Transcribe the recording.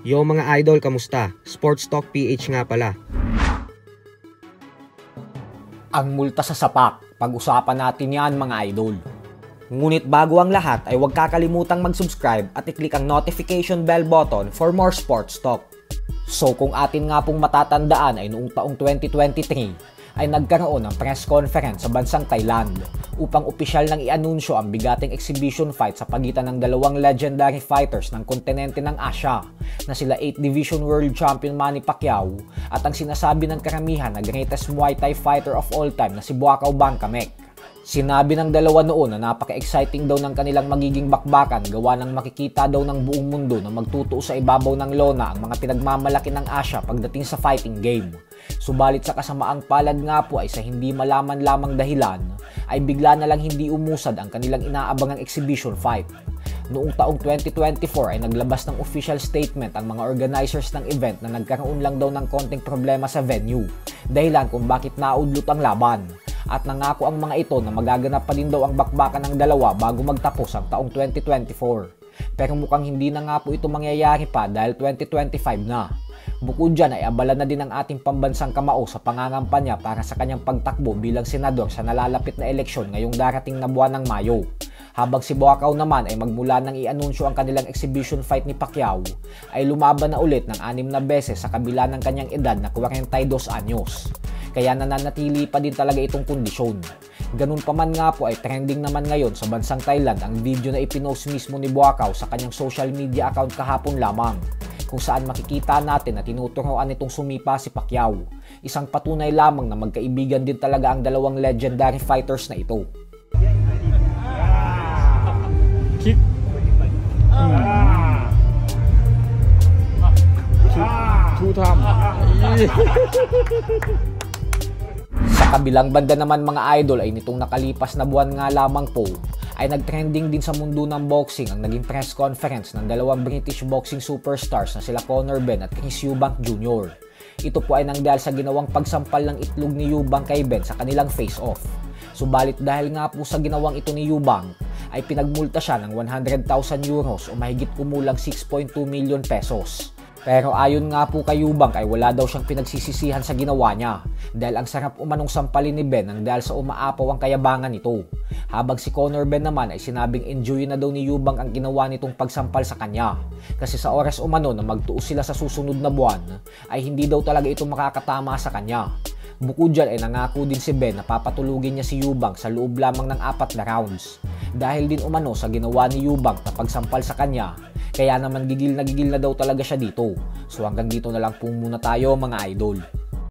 Yo mga idol, kamusta? Sports Talk PH nga pala. Ang multa sa sapak, pag-usapan natin yan mga idol. Ngunit bago ang lahat ay huwag kakalimutang mag-subscribe at i-click ang notification bell button for more sports talk. So kung atin nga pong matatandaan ay noong taong 2023 ay nagkaroon ng press conference sa bansang Thailand upang opisyal nang i-anunsyo ang bigating exhibition fight sa pagitan ng dalawang legendary fighters ng kontinente ng Asia na sila 8th Division World Champion Manny Pacquiao at ang sinasabi ng karamihan na greatest Muay Thai fighter of all time na si Buakaw Bankamek. Sinabi ng dalawa noon na napaka-exciting daw ng kanilang magiging bakbakan gawa ng makikita daw ng buong mundo na magtutuo sa ibabaw ng lona ang mga pinagmamalaki ng Asia pagdating sa fighting game. Subalit sa kasamaang palad nga po ay sa hindi malaman lamang dahilan ay bigla na lang hindi umusad ang kanilang inaabangang exhibition fight. Noong taong 2024 ay naglabas ng official statement ang mga organizers ng event na nagkaroon lang daw ng konting problema sa venue, dahilan kung bakit naudlot ang laban. At nangako ang mga ito na magaganap pa din daw ang bakbakan ng dalawa bago magtapos ang taong 2024. Pero mukhang hindi na nga po ito mangyayari pa dahil 2025 na. Bukod dyan ay abala na din ang ating pambansang kamao sa pangangampanya para sa kanyang pagtakbo bilang senador sa nalalapit na eleksyon ngayong darating na buwan ng Mayo. Habang si Buakaw naman ay magmula nang i-anunsyo ang kanilang exhibition fight ni Pacquiao ay lumaban na ulit ng 6 na beses sa kabila ng kanyang edad na 42 anyos. Kaya nananatili pa din talaga itong kondisyon. Ganun pa man nga po ay trending naman ngayon sa bansang Thailand ang video na ipinost mismo ni Buakaw sa kanyang social media account kahapon lamang, kung saan makikita natin na tinuturoan itong sumipa si Pacquiao. Isang patunay lamang na magkaibigan din talaga ang dalawang legendary fighters na ito. Kick. Two time. Sa kabilang banda naman mga idol ay nitong nakalipas na buwan nga lamang po ay nagtrending din sa mundo ng boxing ang naging press conference ng dalawang British boxing superstars na sila Conor Ben at Chris Eubank Jr. Ito po ay nangdahil sa ginawang pagsampal ng itlog ni Eubank kay Ben sa kanilang face-off. Subalit dahil nga po sa ginawang ito ni Eubank ay pinagmulta siya ng 100,000 euros o mahigit kumulang 6.2 million pesos. Pero ayon nga po kay Eubank ay wala daw siyang pinagsisisihan sa ginawa niya dahil ang sarap umanong sampalin ni Ben nang dahil sa umaapaw ang kayabangan nito. Habang si Conor Ben naman ay sinabing enjoy na daw ni Eubank ang ginawa nitong pagsampal sa kanya kasi sa oras umano na magtuos sila sa susunod na buwan ay hindi daw talaga ito makakatama sa kanya. Bukod dyan ay nangako din si Ben na papatulugin niya si Eubank sa loob lamang ng 4 na rounds dahil din umano sa ginawa ni Eubank na pagsampal sa kanya. Kaya naman gigil na daw talaga siya dito. So hanggang dito na lang po muna tayo mga idol.